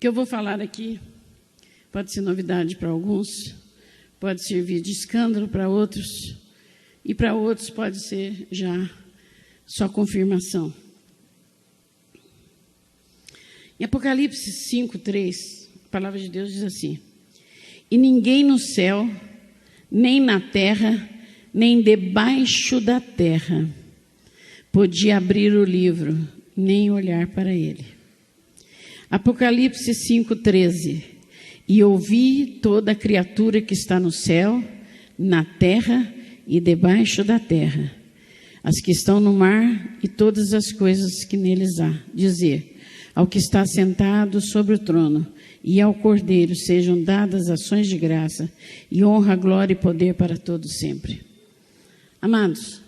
que eu vou falar aqui pode ser novidade para alguns, pode servir de escândalo para outros, e para outros pode ser já só confirmação. Em Apocalipse 5:3, a palavra de Deus diz assim: e ninguém no céu, nem na terra, nem debaixo da terra, podia abrir o livro, nem olhar para ele. Apocalipse 5:13, e ouvi toda a criatura que está no céu, na terra e debaixo da terra, as que estão no mar e todas as coisas que neles há, dizer ao que está sentado sobre o trono e ao Cordeiro sejam dadas ações de graça e honra, glória e poder para todos sempre. Amados,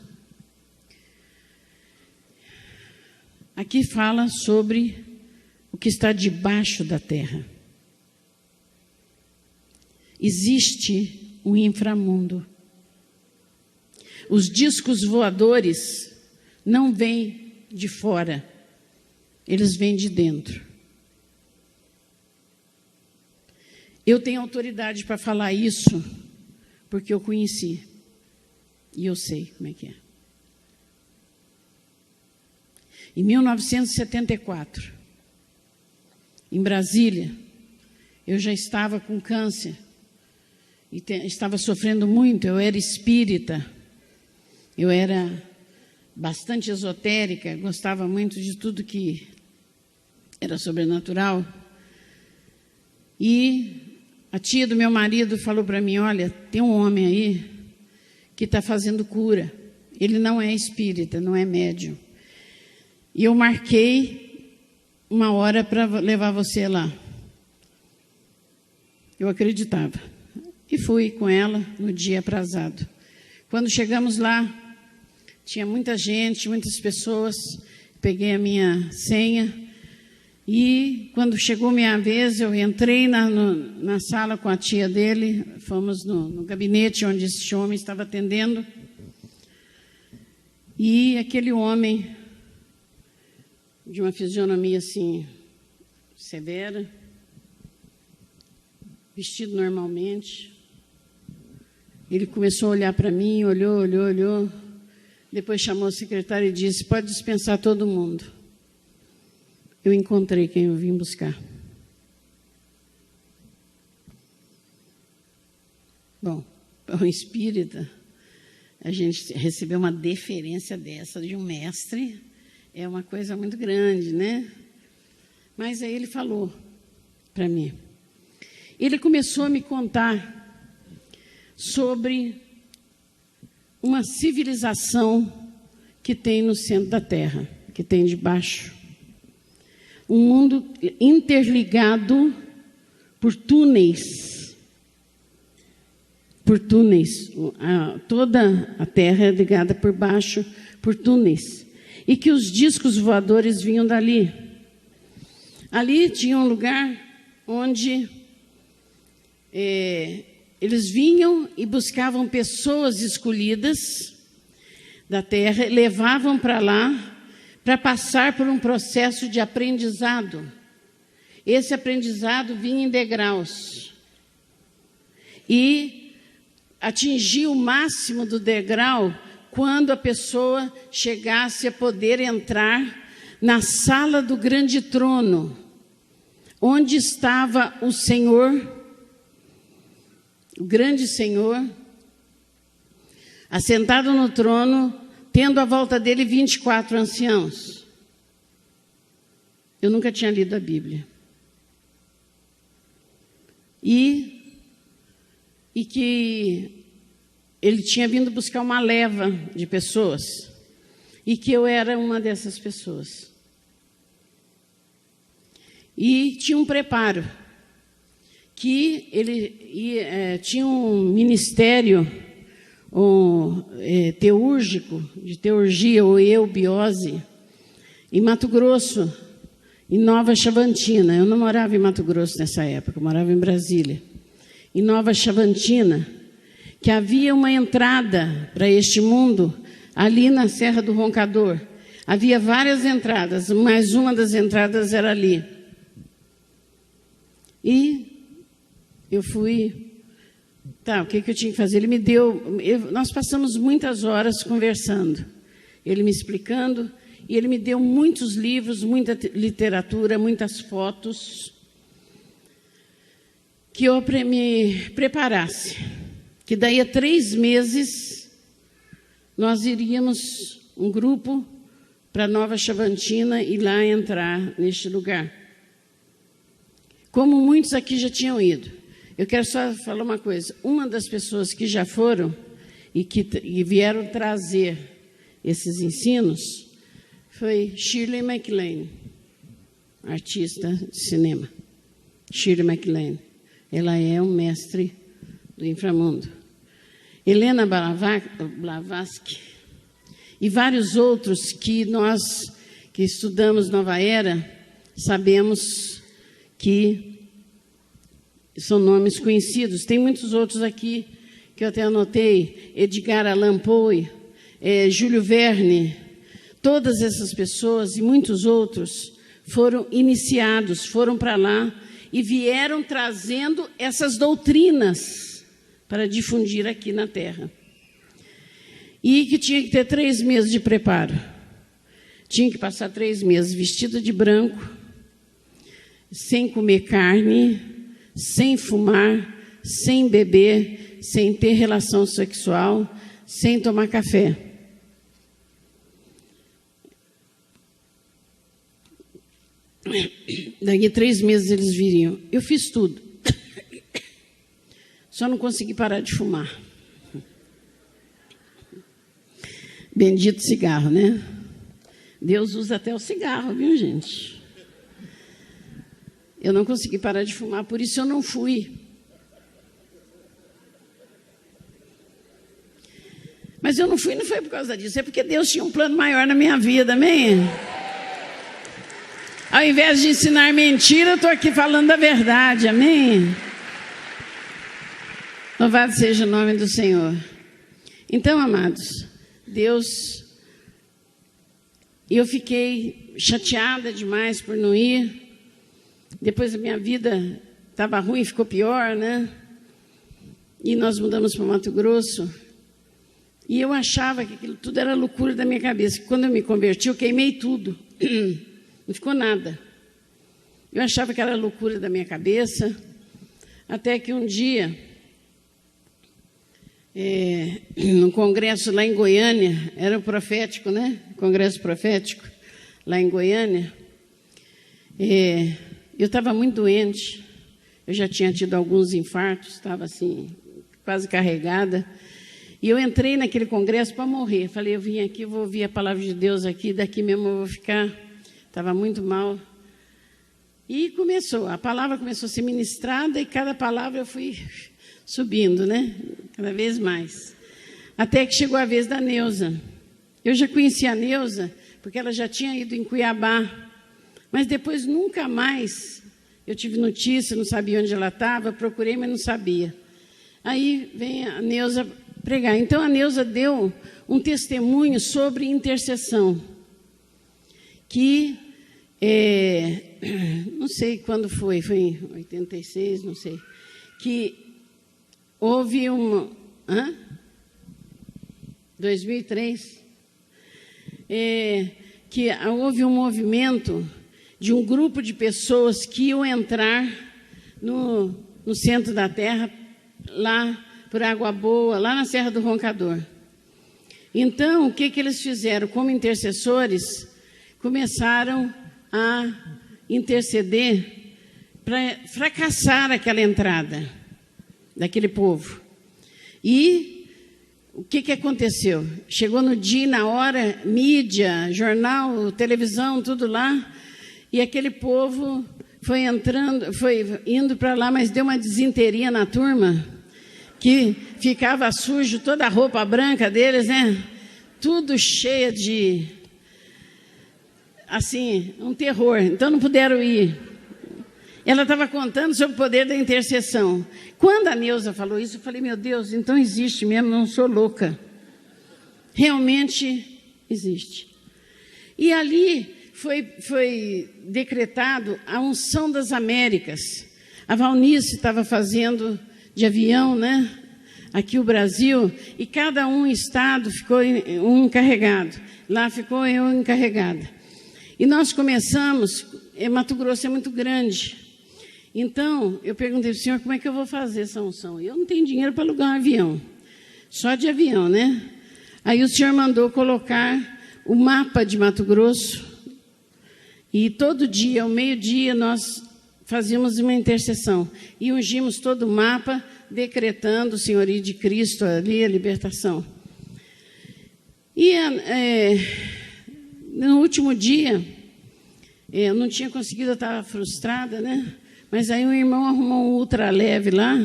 aqui fala sobre o que está debaixo da terra. Existe um inframundo. Os discos voadores não vêm de fora, eles vêm de dentro. Eu tenho autoridade para falar isso, porque eu conheci, e eu sei como é que é. Em 1974, em Brasília, eu já estava com câncer, e estava sofrendo muito. Eu era espírita, eu era bastante esotérica, gostava muito de tudo que era sobrenatural. E a tia do meu marido falou para mim: olha, tem um homem aí que está fazendo cura. Ele não é espírita, não é médium. E eu marquei uma hora para levar você lá. Eu acreditava. E fui com ela no dia aprazado. Quando chegamos lá, tinha muita gente, muitas pessoas. Peguei a minha senha. E quando chegou minha vez, eu entrei na sala com a tia dele. Fomos no gabinete onde esse homem estava atendendo. E aquele homem, de uma fisionomia assim, severa, vestido normalmente, ele começou a olhar para mim, olhou. Depois chamou a secretária e disse: pode dispensar todo mundo. Eu encontrei quem eu vim buscar. Bom, para um espírita, a gente receber uma deferência dessa de um mestre é uma coisa muito grande, né? Mas aí ele falou para mim. Ele começou a me contar sobre uma civilização que tem no centro da Terra, que tem debaixo. Um mundo interligado por túneis. Por túneis. Toda a Terra é ligada por baixo por túneis. E que os discos voadores vinham dali. Ali tinha um lugar onde eles vinham e buscavam pessoas escolhidas da Terra, levavam para lá para passar por um processo de aprendizado. Esse aprendizado vinha em degraus. E atingia o máximo do degrau quando a pessoa chegasse a poder entrar na sala do grande trono, onde estava o Senhor, o grande Senhor, assentado no trono, tendo à volta dele 24 anciãos. Eu nunca tinha lido a Bíblia. E que ele tinha vindo buscar uma leva de pessoas, e que eu era uma dessas pessoas. E tinha um preparo, que ele tinha um ministério teúrgico, de teurgia ou eubiose, em Mato Grosso, em Nova Chavantina. Eu não morava em Mato Grosso nessa época, eu morava em Brasília. Em Nova Chavantina, que havia uma entrada para este mundo ali na Serra do Roncador. Havia várias entradas, mas uma das entradas era ali. E eu fui... Tá, o que eu tinha que fazer? Ele me deu... nós passamos muitas horas conversando. Ele me explicando, e ele me deu muitos livros, muita literatura, muitas fotos, que eu me preparasse. Que daí a 3 meses, nós iríamos, um grupo, para Nova Chavantina e lá entrar neste lugar. Como muitos aqui já tinham ido. Eu quero só falar uma coisa. Uma das pessoas que já foram e vieram trazer esses ensinos foi Shirley MacLaine, artista de cinema. Shirley MacLaine. Ela é um mestre do inframundo. Helena Blavatsky e vários outros que nós que estudamos Nova Era sabemos que são nomes conhecidos. Tem muitos outros aqui que eu até anotei: Edgar Allan Poe, Júlio Verne. Todas essas pessoas e muitos outros foram iniciados, foram para lá e vieram trazendo essas doutrinas para difundir aqui na Terra. E que tinha que ter 3 meses de preparo. Tinha que passar 3 meses vestido de branco, sem comer carne, sem fumar, sem beber, sem ter relação sexual, sem tomar café. Daqui 3 meses eles viriam. Eu fiz tudo. Só não consegui parar de fumar. Bendito cigarro, né? Deus usa até o cigarro, viu, gente? Eu não consegui parar de fumar, por isso eu não fui. Mas eu não fui, não foi por causa disso, é porque Deus tinha um plano maior na minha vida, amém? Ao invés de ensinar mentira, eu estou aqui falando a verdade, amém? Louvado seja o nome do Senhor. Então, amados, Deus... Eu fiquei chateada demais por não ir. Depois a minha vida estava ruim, ficou pior, né? E nós mudamos para Mato Grosso. E eu achava que aquilo tudo era loucura da minha cabeça. Quando eu me converti, eu queimei tudo. Não ficou nada. Eu achava que era loucura da minha cabeça. Até que um dia, num congresso lá em Goiânia, era o profético, né? Congresso profético, lá em Goiânia. Eu estava muito doente. Eu já tinha tido alguns infartos, estava assim, quase carregada. E eu entrei naquele congresso para morrer. Falei, eu vim aqui, vou ouvir a palavra de Deus aqui, daqui mesmo eu vou ficar. Estava muito mal. E começou, a palavra começou a ser ministrada e cada palavra eu fui subindo, né? Cada vez mais. Até que chegou a vez da Neuza. Eu já conhecia a Neuza, porque ela já tinha ido em Cuiabá. Mas depois nunca mais eu tive notícia, não sabia onde ela estava, procurei, mas não sabia. Aí vem a Neuza pregar. Então a Neuza deu um testemunho sobre intercessão. Que, não sei quando foi em 86, não sei, que houve 2003, que houve um movimento de um grupo de pessoas que iam entrar no centro da terra, lá por Água Boa, lá na Serra do Roncador. Então, o que eles fizeram? Como intercessores, começaram a interceder para fracassar aquela entrada daquele povo. E o que aconteceu? Chegou no dia e na hora, mídia, jornal, televisão, tudo lá, e aquele povo foi indo para lá, mas deu uma desinteria na turma, que ficava sujo, toda a roupa branca deles, né? Tudo cheia de... assim, um terror. Então não puderam ir. Ela estava contando sobre o poder da intercessão. Quando a Neuza falou isso, eu falei, meu Deus, então existe mesmo, não sou louca. Realmente existe. E ali foi decretado a unção das Américas. A Valnice estava fazendo de avião, né? Aqui o Brasil, e cada um estado ficou um encarregado. Lá ficou eu encarregada. E nós começamos, Mato Grosso é muito grande. Então, eu perguntei para o senhor como é que eu vou fazer essa unção. Eu não tenho dinheiro para alugar um avião, só de avião, né? Aí o senhor mandou colocar o mapa de Mato Grosso, e todo dia, ao meio-dia, nós fazíamos uma intercessão e ungimos todo o mapa, decretando o senhorio de Cristo ali, a libertação. E no último dia, eu não tinha conseguido, eu estava frustrada, né? Mas aí um irmão arrumou um ultraleve lá,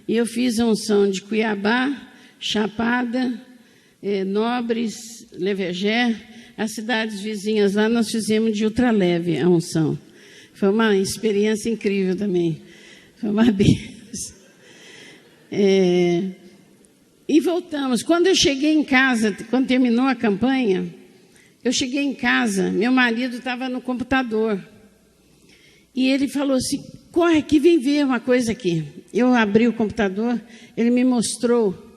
e eu fiz a unção de Cuiabá, Chapada, Nobres, Levegé, as cidades vizinhas lá, nós fizemos de ultraleve a unção. Foi uma experiência incrível também. Foi uma bênção. E voltamos. Quando eu cheguei em casa, quando terminou a campanha, eu cheguei em casa, meu marido estava no computador. E ele falou assim, corre aqui, vem ver uma coisa aqui. Eu abri o computador, ele me mostrou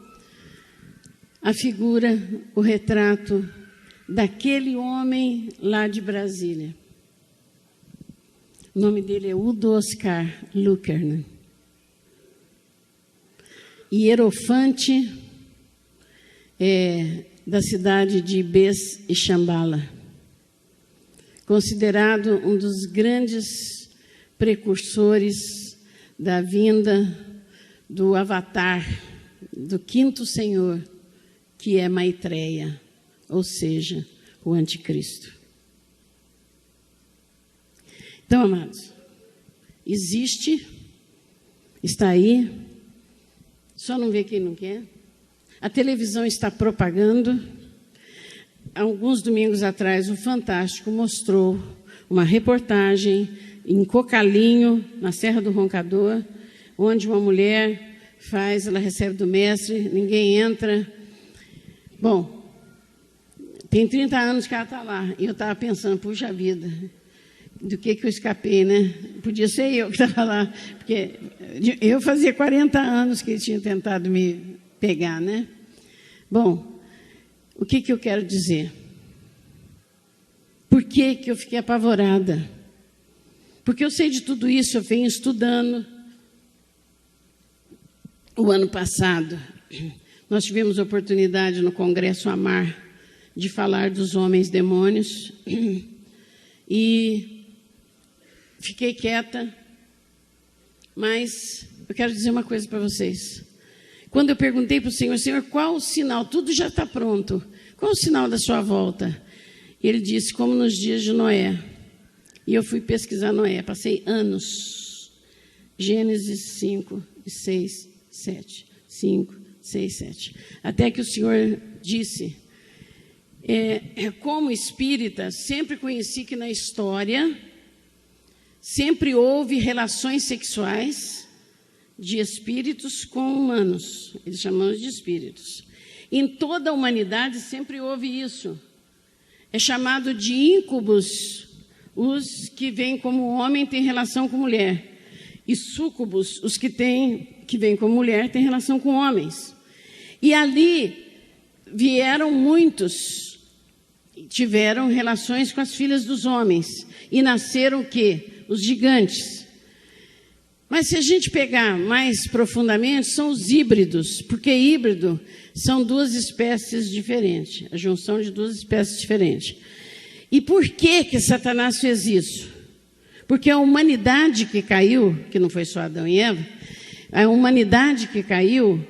a figura, o retrato daquele homem lá de Brasília. O nome dele é Udo Oscar Luckerman. Hierofante da cidade de Ibês e Xambala. Considerado um dos grandes precursores da vinda do Avatar, do quinto Senhor, que é Maitreya, ou seja, o anticristo. Então, amados, existe, está aí, só não vê quem não quer. A televisão está propagando. Alguns domingos atrás, o Fantástico mostrou uma reportagem em Cocalinho, na Serra do Roncador, onde uma mulher ela recebe do mestre, ninguém entra. Bom, tem 30 anos que ela está lá, e eu estava pensando, puxa vida, do que eu escapei, né? Podia ser eu que estava lá, porque eu fazia 40 anos que ele tinha tentado me pegar, né? Bom, o que eu quero dizer? Por que eu fiquei apavorada? Porque eu sei de tudo isso, eu venho estudando. O ano passado, nós tivemos a oportunidade no Congresso Amar de falar dos homens demônios e fiquei quieta, mas eu quero dizer uma coisa para vocês. Quando eu perguntei para o Senhor, Senhor, qual o sinal? Tudo já está pronto. Qual o sinal da sua volta? E ele disse, como nos dias de Noé. E eu fui pesquisar Noé, passei anos. Gênesis 5, 6, 7. 5, 6, 7. Até que o Senhor disse, como espírita, sempre conheci que na história sempre houve relações sexuais de espíritos com humanos. Eles chamamos de espíritos. Em toda a humanidade sempre houve isso. É chamado de íncubos, os que vêm como homem têm relação com mulher. E súcubos, os que vêm como mulher têm relação com homens. E ali vieram muitos, tiveram relações com as filhas dos homens. E nasceram o quê? Os gigantes. Mas se a gente pegar mais profundamente, são os híbridos, porque híbrido são duas espécies diferentes, a junção de duas espécies diferentes. E por que Satanás fez isso? Porque a humanidade que caiu, que não foi só Adão e Eva, a humanidade que caiu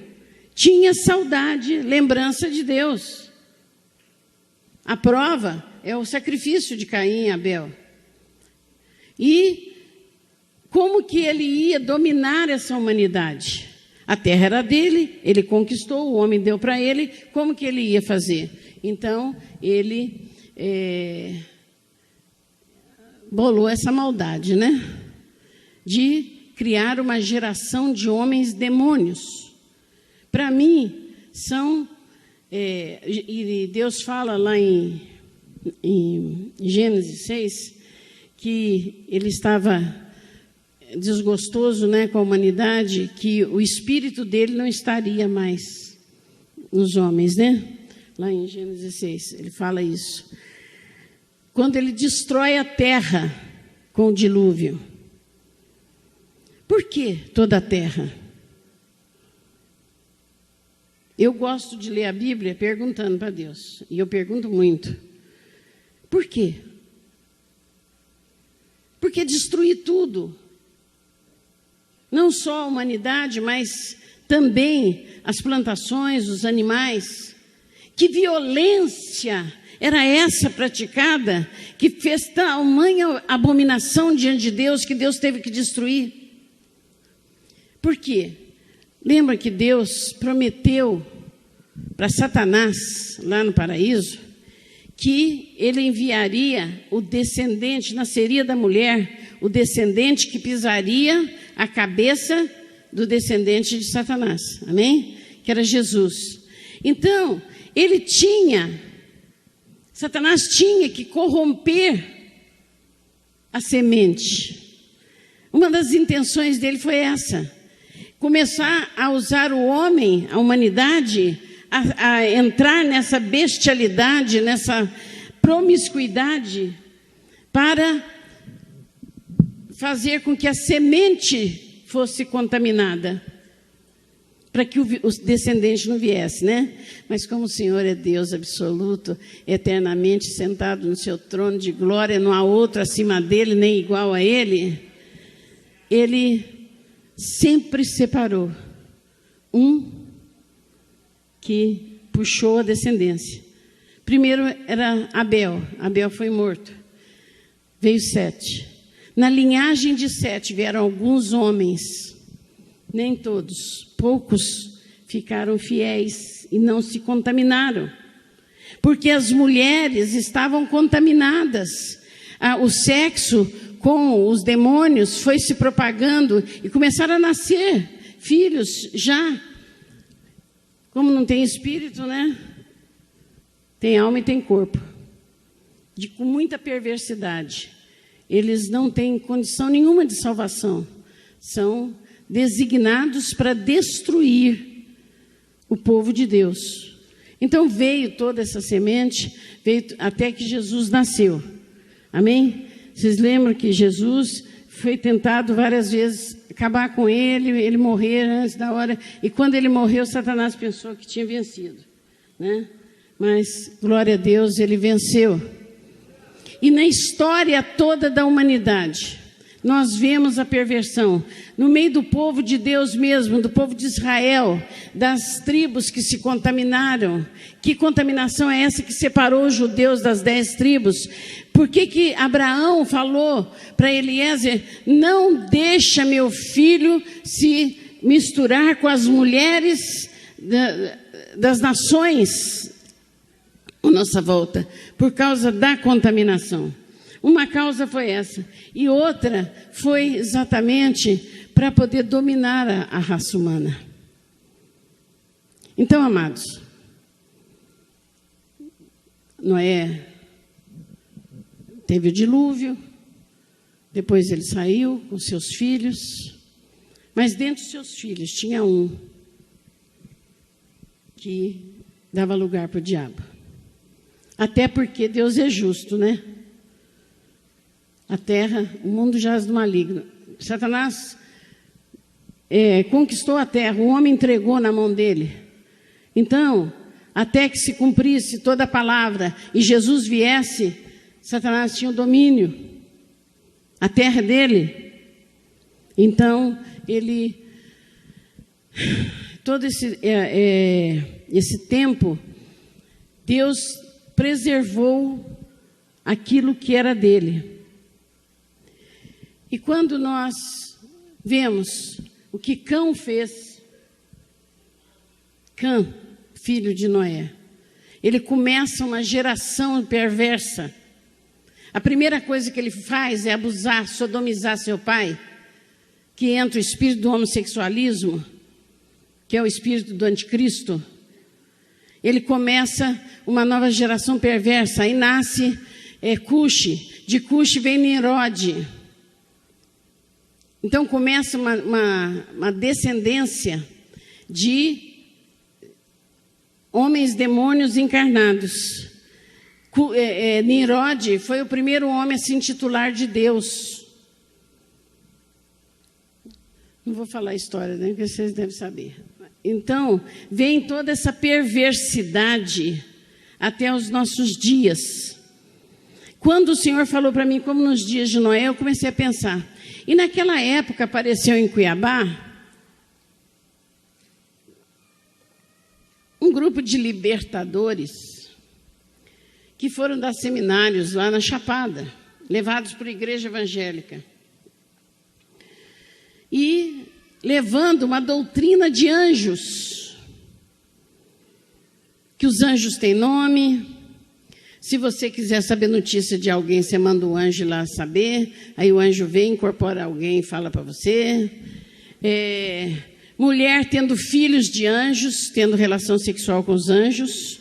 tinha saudade, lembrança de Deus. A prova é o sacrifício de Caim e Abel. E como que ele ia dominar essa humanidade? A terra era dele, ele conquistou, o homem deu para ele, como que ele ia fazer? Então, ele bolou essa maldade, né? De criar uma geração de homens demônios. Para mim, são... e Deus fala lá em Gênesis 6, que ele estava desgostoso, né, com a humanidade, que o espírito dele não estaria mais nos homens, né? Lá em Gênesis 6, ele fala isso. Quando ele destrói a terra com o dilúvio. Por que toda a terra? Eu gosto de ler a Bíblia perguntando para Deus, e eu pergunto muito. Por quê? Porque destruir tudo. Não só a humanidade, mas também as plantações, os animais. Que violência era essa praticada que fez tamanha abominação diante de Deus que Deus teve que destruir? Por quê? Lembra que Deus prometeu para Satanás, lá no paraíso, que ele enviaria o descendente, nasceria da mulher, o descendente que pisaria a cabeça do descendente de Satanás, amém? Que era Jesus. Então, Satanás tinha que corromper a semente. Uma das intenções dele foi essa, começar a usar o homem, a humanidade, a entrar nessa bestialidade, nessa promiscuidade, para fazer com que a semente fosse contaminada, para que o descendente não viesse, né? Mas como o Senhor é Deus absoluto, eternamente sentado no seu trono de glória, não há outro acima dele, nem igual a ele, ele sempre separou um que puxou a descendência. Primeiro era Abel. Abel foi morto. Veio Sete. Na linhagem de Sete vieram alguns homens, nem todos, poucos ficaram fiéis e não se contaminaram, porque as mulheres estavam contaminadas. O sexo com os demônios foi se propagando e começaram a nascer filhos já. Como não tem espírito, né? Tem alma e tem corpo. Com muita perversidade. Eles não têm condição nenhuma de salvação. São designados para destruir o povo de Deus. Então veio toda essa semente, veio até que Jesus nasceu. Amém? Vocês lembram que Jesus foi tentado várias vezes acabar com ele morrer antes da hora, e quando ele morreu, Satanás pensou que tinha vencido, né? Mas, glória a Deus, ele venceu. E na história toda da humanidade, nós vemos a perversão, no meio do povo de Deus mesmo, do povo de Israel, das tribos que se contaminaram. Que contaminação é essa que separou os judeus das 10 tribos? Por que Abraão falou para Eliezer, não deixa meu filho se misturar com as mulheres das nações à nossa volta, por causa da contaminação? Uma causa foi essa, e outra foi exatamente para poder dominar a raça humana. Então, amados, Noé teve o dilúvio, depois ele saiu com seus filhos, mas dentre os seus filhos tinha um que dava lugar para o diabo. Até porque Deus é justo, né? A terra, o mundo jaz do maligno. Satanás conquistou a terra, o homem entregou na mão dele. Então, até que se cumprisse toda a palavra e Jesus viesse, Satanás tinha o domínio. A terra é dele. Então, todo esse tempo, Deus preservou aquilo que era dele. E quando nós vemos o que Cã fez, Cã, filho de Noé, ele começa uma geração perversa. A primeira coisa que ele faz é abusar, sodomizar seu pai, que entra o espírito do homossexualismo, que é o espírito do anticristo. Ele começa uma nova geração perversa. Aí nasce Cuxi, de Cuxi vem Nimrod. Então começa uma descendência de homens demônios encarnados. Nimrod foi o primeiro homem a se intitular de Deus. Não vou falar a história, né, porque vocês devem saber. Então, vem toda essa perversidade até os nossos dias. Quando o Senhor falou para mim, como nos dias de Noé, eu comecei a pensar. E naquela época apareceu em Cuiabá um grupo de libertadores que foram dar seminários lá na Chapada, levados por igreja evangélica. E levando uma doutrina de anjos, que os anjos têm nome. Se você quiser saber notícia de alguém, você manda um anjo lá saber, aí o anjo vem, incorpora alguém e fala para você. Mulher tendo filhos de anjos, tendo relação sexual com os anjos.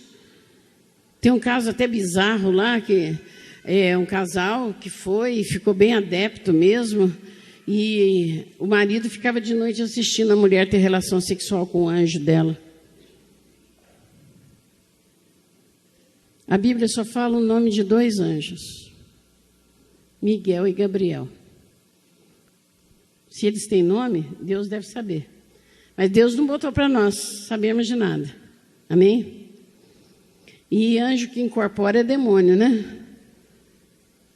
Tem um caso até bizarro lá, que é um casal que foi e ficou bem adepto mesmo, e o marido ficava de noite assistindo a mulher ter relação sexual com o anjo dela. A Bíblia só fala o nome de 2 anjos, Miguel e Gabriel. Se eles têm nome, Deus deve saber. Mas Deus não botou para nós sabermos de nada. Amém? E anjo que incorpora é demônio, né?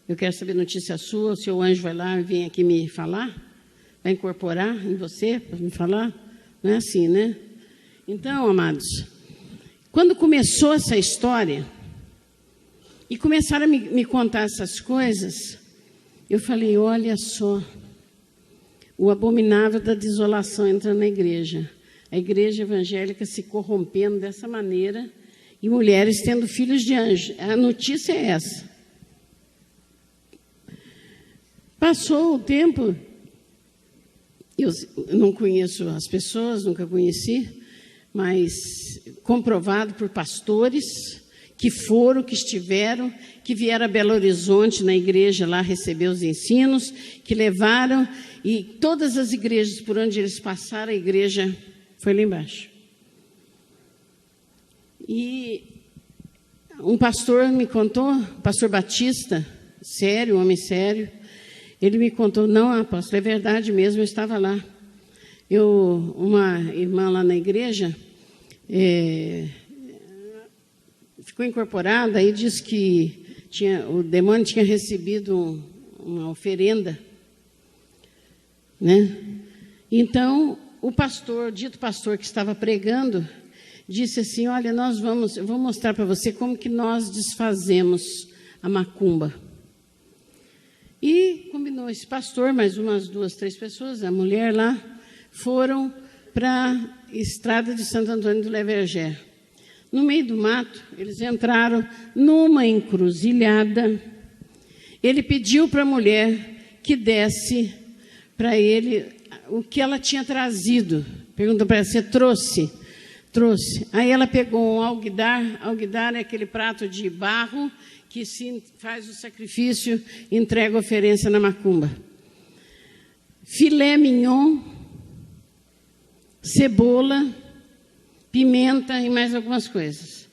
Eu quero saber notícia sua, o seu anjo vai lá e vem aqui me falar? Vai incorporar em você para me falar? Não é assim, né? Então, amados, quando começou essa história, e começaram a me contar essas coisas, eu falei, olha só, o abominável da desolação entrando na igreja. A igreja evangélica se corrompendo dessa maneira e mulheres tendo filhos de anjo. A notícia é essa. Passou o tempo, eu não conheço as pessoas, nunca conheci, mas comprovado por pastores que foram, que estiveram, que vieram a Belo Horizonte, na igreja lá, receber os ensinos, que levaram, e todas as igrejas por onde eles passaram, a igreja foi lá embaixo. E um pastor me contou, pastor Batista, sério, um homem sério, ele me contou, não, apóstolo, é verdade mesmo, eu estava lá. Uma irmã lá na igreja ficou incorporada e disse que o demônio tinha recebido uma oferenda, né? Então, o pastor, dito pastor que estava pregando, disse assim, olha, eu vou mostrar para você como que nós desfazemos a macumba. E combinou esse pastor, mais umas 2, 3 pessoas, a mulher lá, foram para a estrada de Santo Antônio do Levergé. No meio do mato, eles entraram numa encruzilhada. Ele pediu para a mulher que desse para ele o que ela tinha trazido. Perguntou para ela, você trouxe? Trouxe. Aí ela pegou um alguidar. Alguidar é aquele prato de barro que se faz o sacrifício, entrega a oferência na macumba. Filé mignon, cebola, pimenta e mais algumas coisas.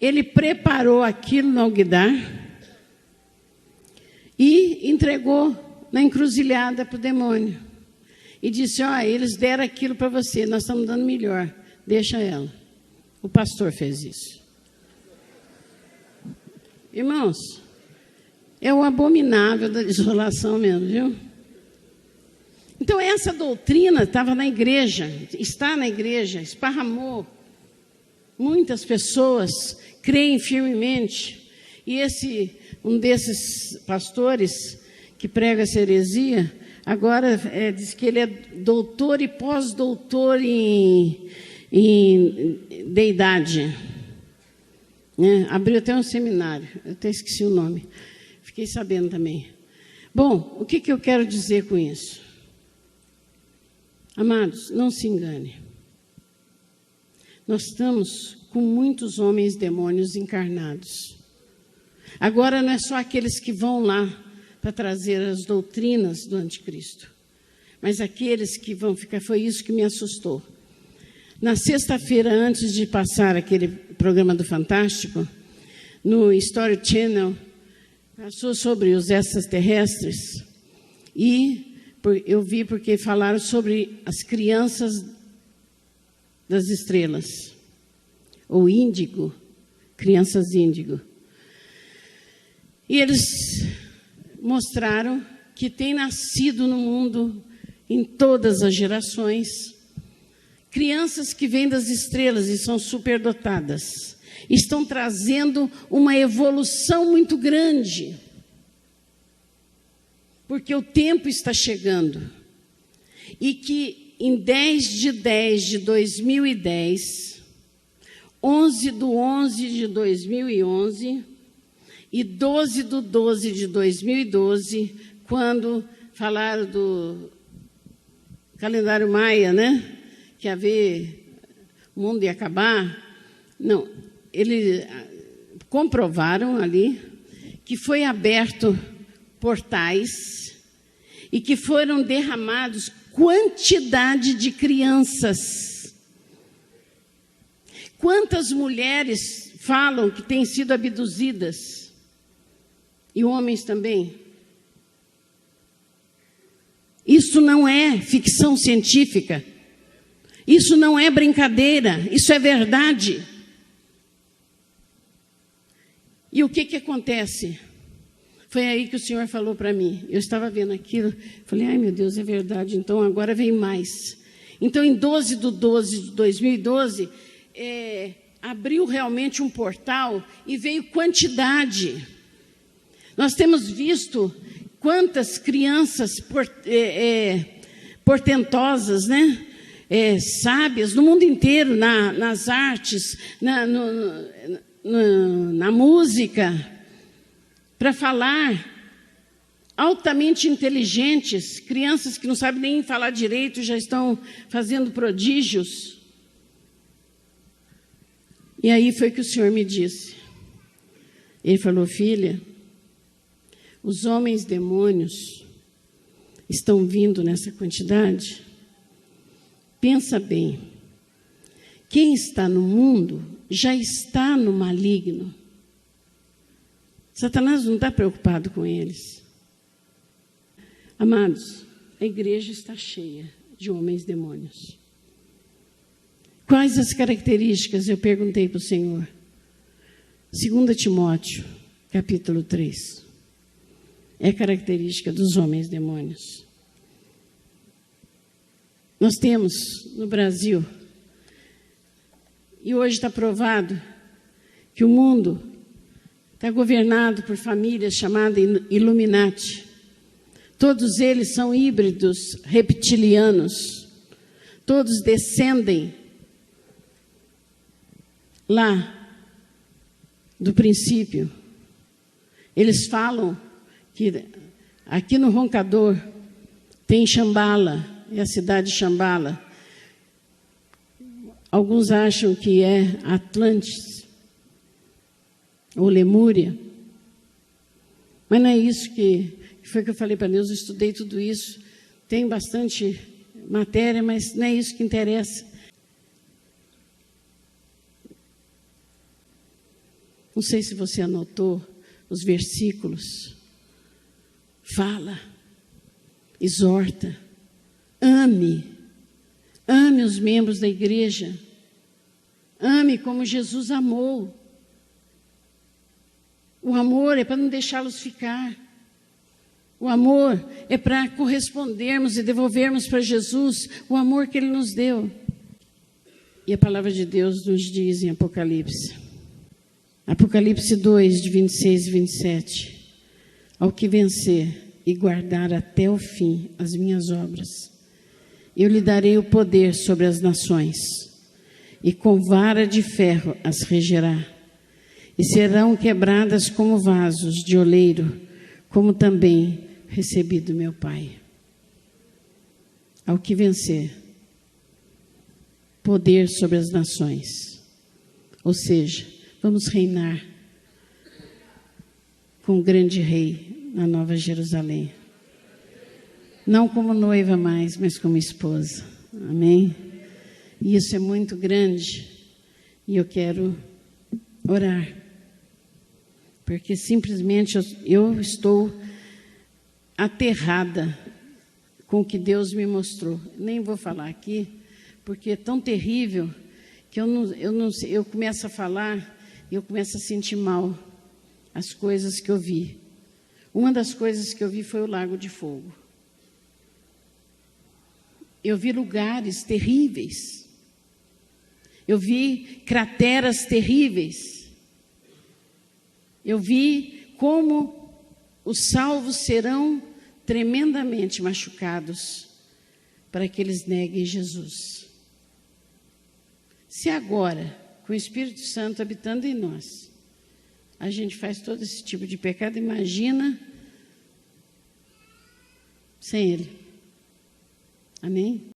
Ele preparou aquilo no alguidar e entregou na encruzilhada para o demônio. E disse, eles deram aquilo para você, nós estamos dando melhor, deixa ela. O pastor fez isso. Irmãos, é o abominável da desolação mesmo, viu? Então, essa doutrina estava na igreja, está na igreja, esparramou. Muitas pessoas creem firmemente. E um desses pastores que prega essa heresia, agora diz que ele é doutor e pós-doutor em deidade. Abriu até um seminário, eu até esqueci o nome. Fiquei sabendo também. Bom, o que eu quero dizer com isso? Amados, não se engane. Nós estamos com muitos homens demônios encarnados. Agora não é só aqueles que vão lá para trazer as doutrinas do anticristo, mas aqueles que vão ficar, foi isso que me assustou. Na sexta-feira, antes de passar aquele programa do Fantástico, no History Channel, passou sobre os extraterrestres, e eu vi porque falaram sobre as crianças das estrelas, ou índigo, crianças índigo. E eles mostraram que tem nascido no mundo, em todas as gerações, crianças que vêm das estrelas e são superdotadas. Estão trazendo uma evolução muito grande, porque o tempo está chegando. E que em 10/10/2010, 11/11/2011 e 12/12/2012, quando falaram do calendário maia, né? Que o mundo ia acabar. Não, eles comprovaram ali que foi aberto portais e que foram derramados quantidade de crianças. Quantas mulheres falam que têm sido abduzidas? E homens também. Isso não é ficção científica. Isso não é brincadeira. Isso é verdade. E o que acontece? Foi aí que o Senhor falou para mim. Eu estava vendo aquilo, falei, ai meu Deus, é verdade, então agora vem mais. Então, em 12/12/2012, abriu realmente um portal e veio quantidade. Nós temos visto quantas crianças portentosas, né? Sábias, no mundo inteiro, nas artes, na música, para falar, altamente inteligentes, crianças que não sabem nem falar direito, já estão fazendo prodígios. E aí foi que o Senhor me disse. Ele falou, filha, os homens demônios estão vindo nessa quantidade. Pensa bem, quem está no mundo já está no maligno. Satanás não está preocupado com eles. Amados, a igreja está cheia de homens demônios. Quais as características? Eu perguntei para o Senhor. 2 Timóteo, capítulo 3. É característica dos homens demônios. Nós temos no Brasil, e hoje está provado, que o mundo está governado por famílias chamadas Illuminati. Todos eles são híbridos reptilianos. Todos descendem lá do princípio. Eles falam que aqui no Roncador tem Shambhala, é a cidade de Shambhala. Alguns acham que é Atlantis ou Lemúria, mas não é isso que foi que eu falei para Deus. Eu estudei tudo isso, tem bastante matéria, mas não é isso que interessa. Não sei se você anotou os versículos. Fala, exorta, ame os membros da igreja, ame como Jesus amou. O amor é para não deixá-los ficar. O amor é para correspondermos e devolvermos para Jesus o amor que Ele nos deu. E a palavra de Deus nos diz em Apocalipse 2, de 26 e 27, ao que vencer e guardar até o fim as minhas obras, eu lhe darei o poder sobre as nações, e com vara de ferro as regerá, e serão quebradas como vasos de oleiro, como também recebi do meu Pai. Ao que vencer, poder sobre as nações, ou seja, vamos reinar com o grande rei na Nova Jerusalém. Não como noiva mais, mas como esposa. Amém? E isso é muito grande. E eu quero orar. Porque simplesmente eu estou aterrada com o que Deus me mostrou. Nem vou falar aqui, porque é tão terrível que eu começo a falar e eu começo a sentir mal as coisas que eu vi. Uma das coisas que eu vi foi o Lago de Fogo. Eu vi lugares terríveis. Eu vi crateras terríveis. Eu vi como os salvos serão tremendamente machucados para que eles neguem Jesus. Se agora, com o Espírito Santo habitando em nós, a gente faz todo esse tipo de pecado, imagina sem Ele. Amém?